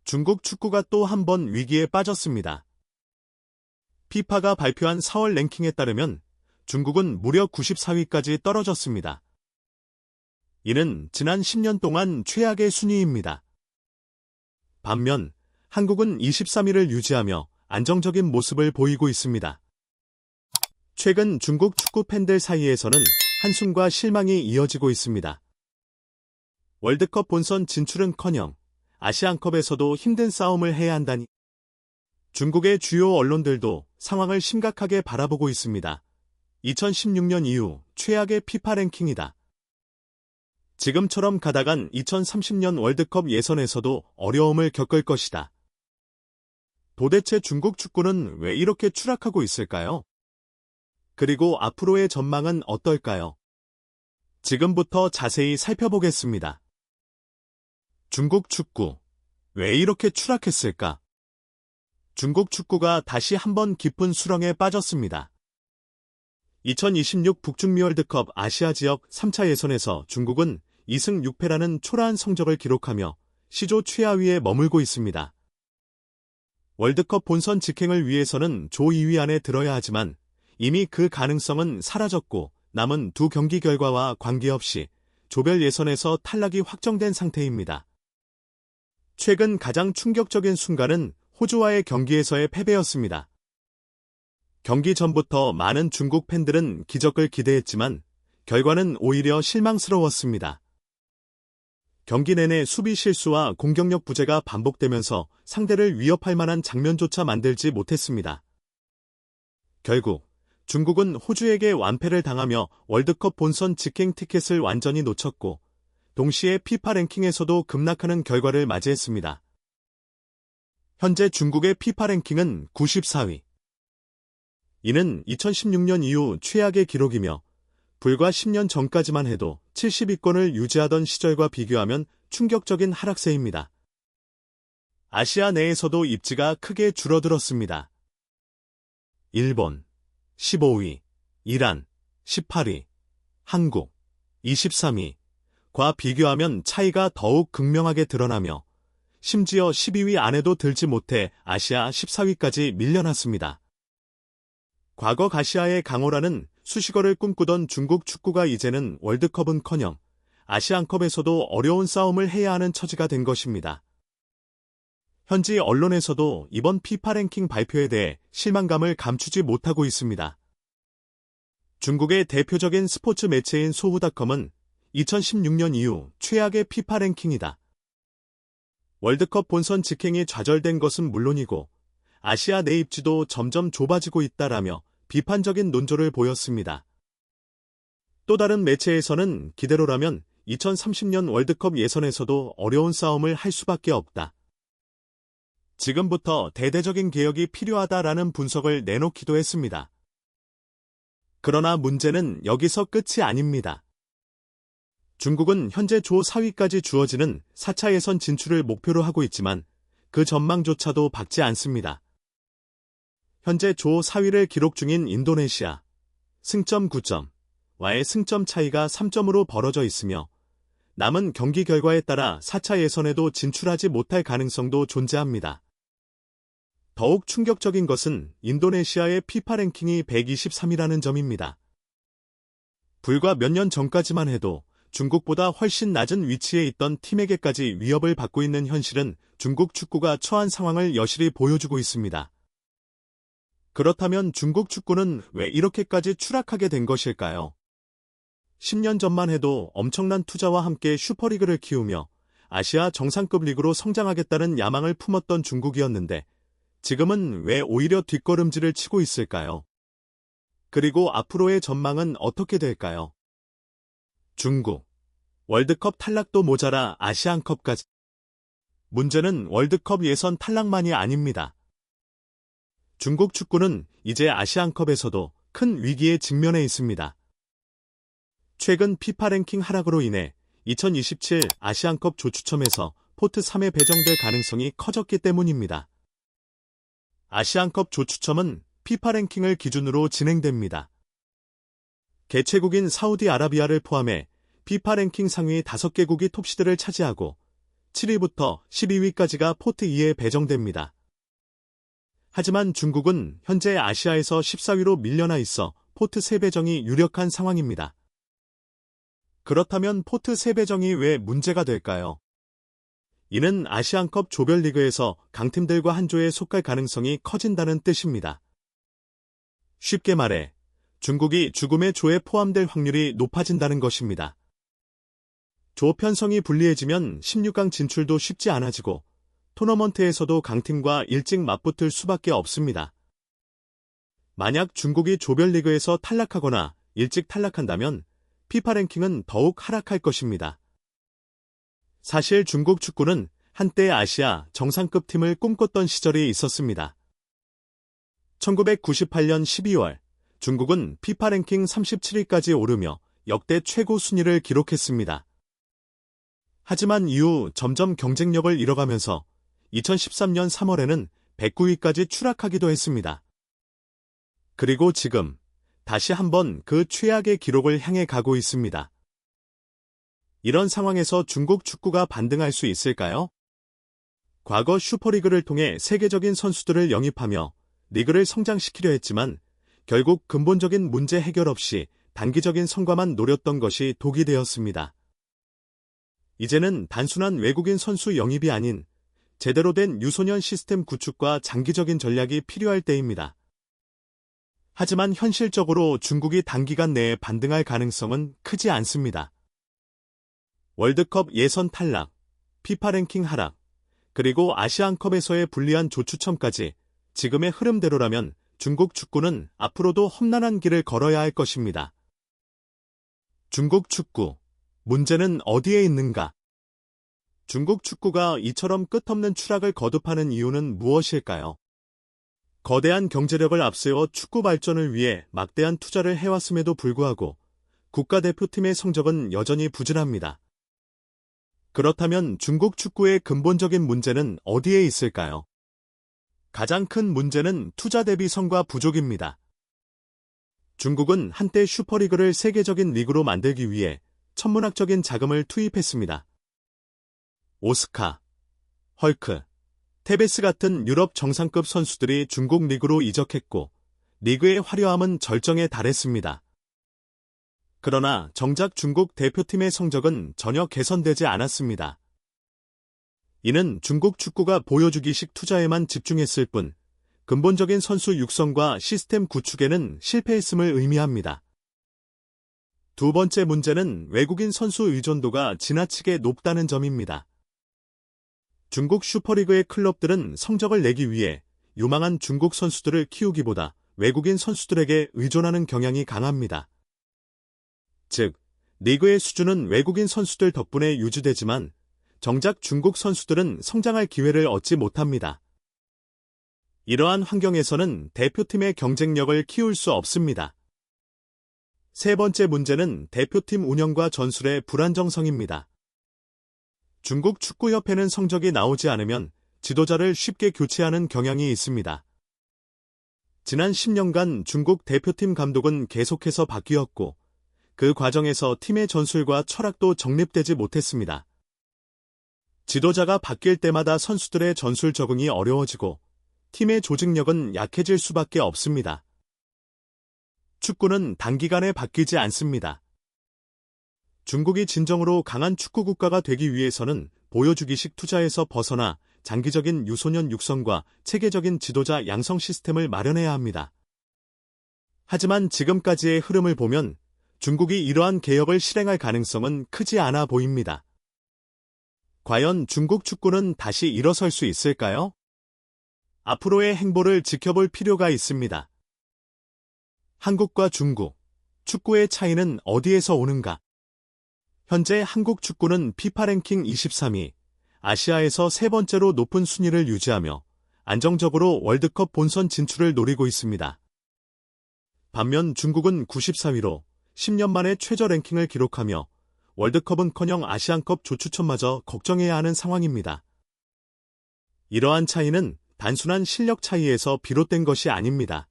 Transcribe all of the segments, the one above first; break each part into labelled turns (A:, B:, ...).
A: 중국 축구가 또 한 번 위기에 빠졌습니다. 피파가 발표한 4월 랭킹에 따르면 중국은 무려 94위까지 떨어졌습니다. 이는 지난 10년 동안 최악의 순위입니다. 반면 한국은 23위를 유지하며 안정적인 모습을 보이고 있습니다. 최근 중국 축구 팬들 사이에서는 한숨과 실망이 이어지고 있습니다. 월드컵 본선 진출은커녕 아시안컵에서도 힘든 싸움을 해야 한다니. 중국의 주요 언론들도 상황을 심각하게 바라보고 있습니다. 2016년 이후 최악의 피파 랭킹이다. 지금처럼 가다간 2030년 월드컵 예선에서도 어려움을 겪을 것이다. 도대체 중국 축구는 왜 이렇게 추락하고 있을까요? 그리고 앞으로의 전망은 어떨까요? 지금부터 자세히 살펴보겠습니다. 중국 축구, 왜 이렇게 추락했을까? 중국 축구가 다시 한번 깊은 수렁에 빠졌습니다. 2026 북중미 월드컵 아시아 지역 3차 예선에서 중국은 2승 6패라는 초라한 성적을 기록하며 시조 최하위에 머물고 있습니다. 월드컵 본선 직행을 위해서는 조 2위 안에 들어야 하지만 이미 그 가능성은 사라졌고 남은 두 경기 결과와 관계없이 조별 예선에서 탈락이 확정된 상태입니다. 최근 가장 충격적인 순간은 호주와의 경기에서의 패배였습니다. 경기 전부터 많은 중국 팬들은 기적을 기대했지만 결과는 오히려 실망스러웠습니다. 경기 내내 수비 실수와 공격력 부재가 반복되면서 상대를 위협할 만한 장면조차 만들지 못했습니다. 결국 중국은 호주에게 완패를 당하며 월드컵 본선 직행 티켓을 완전히 놓쳤고 동시에 피파 랭킹에서도 급락하는 결과를 맞이했습니다. 현재 중국의 피파 랭킹은 94위. 이는 2016년 이후 최악의 기록이며 불과 10년 전까지만 해도 70위권을 유지하던 시절과 비교하면 충격적인 하락세입니다. 아시아 내에서도 입지가 크게 줄어들었습니다. 일본 15위, 이란 18위, 한국 23위과 비교하면 차이가 더욱 극명하게 드러나며 심지어 12위 안에도 들지 못해 아시아 14위까지 밀려났습니다. 과거 가시아의 강호라는 수식어를 꿈꾸던 중국 축구가 이제는 월드컵은커녕 아시안컵에서도 어려운 싸움을 해야 하는 처지가 된 것입니다. 현지 언론에서도 이번 피파 랭킹 발표에 대해 실망감을 감추지 못하고 있습니다. 중국의 대표적인 스포츠 매체인 소후닷컴은 2016년 이후 최악의 피파 랭킹이다. 월드컵 본선 직행이 좌절된 것은 물론이고 아시아 내 입지도 점점 좁아지고 있다라며 비판적인 논조를 보였습니다. 또 다른 매체에서는 기대로라면 2030년 월드컵 예선에서도 어려운 싸움을 할 수밖에 없다. 지금부터 대대적인 개혁이 필요하다라는 분석을 내놓기도 했습니다. 그러나 문제는 여기서 끝이 아닙니다. 중국은 현재 조 4위까지 주어지는 4차 예선 진출을 목표로 하고 있지만 그 전망조차도 밝지 않습니다. 현재 조 4위를 기록 중인 인도네시아, 승점 9점와의 승점 차이가 3점으로 벌어져 있으며 남은 경기 결과에 따라 4차 예선에도 진출하지 못할 가능성도 존재합니다. 더욱 충격적인 것은 인도네시아의 피파 랭킹이 123위라는 점입니다. 불과 몇 년 전까지만 해도 중국보다 훨씬 낮은 위치에 있던 팀에게까지 위협을 받고 있는 현실은 중국 축구가 처한 상황을 여실히 보여주고 있습니다. 그렇다면 중국 축구는 왜 이렇게까지 추락하게 된 것일까요? 10년 전만 해도 엄청난 투자와 함께 슈퍼리그를 키우며 아시아 정상급 리그로 성장하겠다는 야망을 품었던 중국이었는데 지금은 왜 오히려 뒷걸음질을 치고 있을까요? 그리고 앞으로의 전망은 어떻게 될까요? 중국, 월드컵 탈락도 모자라 아시안컵까지. 문제는 월드컵 예선 탈락만이 아닙니다. 중국 축구는 이제 아시안컵에서도 큰 위기에 직면해 있습니다. 최근 피파 랭킹 하락으로 인해 2027 아시안컵 조추첨에서 포트 3에 배정될 가능성이 커졌기 때문입니다. 아시안컵 조추첨은 피파 랭킹을 기준으로 진행됩니다. 개최국인 사우디아라비아를 포함해 피파 랭킹 상위 5개국이 톱시드를 차지하고 7위부터 12위까지가 포트 2에 배정됩니다. 하지만 중국은 현재 아시아에서 14위로 밀려나 있어 포트 3배정이 유력한 상황입니다. 그렇다면 포트 3배정이 왜 문제가 될까요? 이는 아시안컵 조별리그에서 강팀들과 한 조에 속할 가능성이 커진다는 뜻입니다. 쉽게 말해 중국이 죽음의 조에 포함될 확률이 높아진다는 것입니다. 조 편성이 불리해지면 16강 진출도 쉽지 않아지고 토너먼트에서도 강팀과 일찍 맞붙을 수밖에 없습니다. 만약 중국이 조별리그에서 탈락하거나 일찍 탈락한다면 피파 랭킹은 더욱 하락할 것입니다. 사실 중국 축구는 한때 아시아 정상급 팀을 꿈꿨던 시절이 있었습니다. 1998년 12월 중국은 피파 랭킹 37위까지 오르며 역대 최고 순위를 기록했습니다. 하지만 이후 점점 경쟁력을 잃어가면서 2013년 3월에는 109위까지 추락하기도 했습니다. 그리고 지금 다시 한번 그 최악의 기록을 향해 가고 있습니다. 이런 상황에서 중국 축구가 반등할 수 있을까요? 과거 슈퍼리그를 통해 세계적인 선수들을 영입하며 리그를 성장시키려 했지만 결국 근본적인 문제 해결 없이 단기적인 성과만 노렸던 것이 독이 되었습니다. 이제는 단순한 외국인 선수 영입이 아닌 제대로 된 유소년 시스템 구축과 장기적인 전략이 필요할 때입니다. 하지만 현실적으로 중국이 단기간 내에 반등할 가능성은 크지 않습니다. 월드컵 예선 탈락, 피파 랭킹 하락, 그리고 아시안컵에서의 불리한 조추첨까지 지금의 흐름대로라면 중국 축구는 앞으로도 험난한 길을 걸어야 할 것입니다. 중국 축구, 문제는 어디에 있는가? 중국 축구가 이처럼 끝없는 추락을 거듭하는 이유는 무엇일까요? 거대한 경제력을 앞세워 축구 발전을 위해 막대한 투자를 해왔음에도 불구하고 국가대표팀의 성적은 여전히 부진합니다. 그렇다면 중국 축구의 근본적인 문제는 어디에 있을까요? 가장 큰 문제는 투자 대비 성과 부족입니다. 중국은 한때 슈퍼리그를 세계적인 리그로 만들기 위해 천문학적인 자금을 투입했습니다. 오스카, 헐크, 테베스 같은 유럽 정상급 선수들이 중국 리그로 이적했고 리그의 화려함은 절정에 달했습니다. 그러나 정작 중국 대표팀의 성적은 전혀 개선되지 않았습니다. 이는 중국 축구가 보여주기식 투자에만 집중했을 뿐 근본적인 선수 육성과 시스템 구축에는 실패했음을 의미합니다. 두 번째 문제는 외국인 선수 의존도가 지나치게 높다는 점입니다. 중국 슈퍼리그의 클럽들은 성적을 내기 위해 유망한 중국 선수들을 키우기보다 외국인 선수들에게 의존하는 경향이 강합니다. 즉, 리그의 수준은 외국인 선수들 덕분에 유지되지만 정작 중국 선수들은 성장할 기회를 얻지 못합니다. 이러한 환경에서는 대표팀의 경쟁력을 키울 수 없습니다. 세 번째 문제는 대표팀 운영과 전술의 불안정성입니다. 중국 축구협회는 성적이 나오지 않으면 지도자를 쉽게 교체하는 경향이 있습니다. 지난 10년간 중국 대표팀 감독은 계속해서 바뀌었고 그 과정에서 팀의 전술과 철학도 정립되지 못했습니다. 지도자가 바뀔 때마다 선수들의 전술 적응이 어려워지고 팀의 조직력은 약해질 수밖에 없습니다. 축구는 단기간에 바뀌지 않습니다. 중국이 진정으로 강한 축구 국가가 되기 위해서는 보여주기식 투자에서 벗어나 장기적인 유소년 육성과 체계적인 지도자 양성 시스템을 마련해야 합니다. 하지만 지금까지의 흐름을 보면 중국이 이러한 개혁을 실행할 가능성은 크지 않아 보입니다. 과연 중국 축구는 다시 일어설 수 있을까요? 앞으로의 행보를 지켜볼 필요가 있습니다. 한국과 중국, 축구의 차이는 어디에서 오는가? 현재 한국 축구는 피파 랭킹 23위, 아시아에서 세 번째로 높은 순위를 유지하며 안정적으로 월드컵 본선 진출을 노리고 있습니다. 반면 중국은 94위로 10년 만에 최저 랭킹을 기록하며 월드컵은커녕 아시안컵 조추첨마저 걱정해야 하는 상황입니다. 이러한 차이는 단순한 실력 차이에서 비롯된 것이 아닙니다.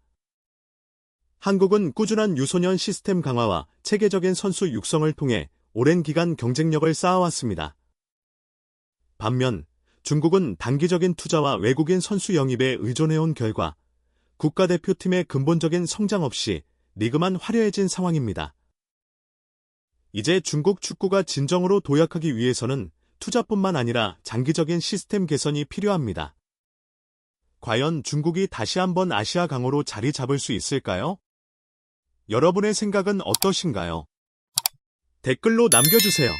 A: 한국은 꾸준한 유소년 시스템 강화와 체계적인 선수 육성을 통해 오랜 기간 경쟁력을 쌓아왔습니다. 반면 중국은 단기적인 투자와 외국인 선수 영입에 의존해온 결과 국가대표팀의 근본적인 성장 없이 리그만 화려해진 상황입니다. 이제 중국 축구가 진정으로 도약하기 위해서는 투자뿐만 아니라 장기적인 시스템 개선이 필요합니다. 과연 중국이 다시 한번 아시아 강호로 자리 잡을 수 있을까요? 여러분의 생각은 어떠신가요? 댓글로 남겨주세요.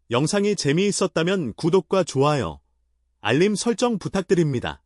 A: 영상이 재미있었다면 구독과 좋아요, 알림 설정 부탁드립니다.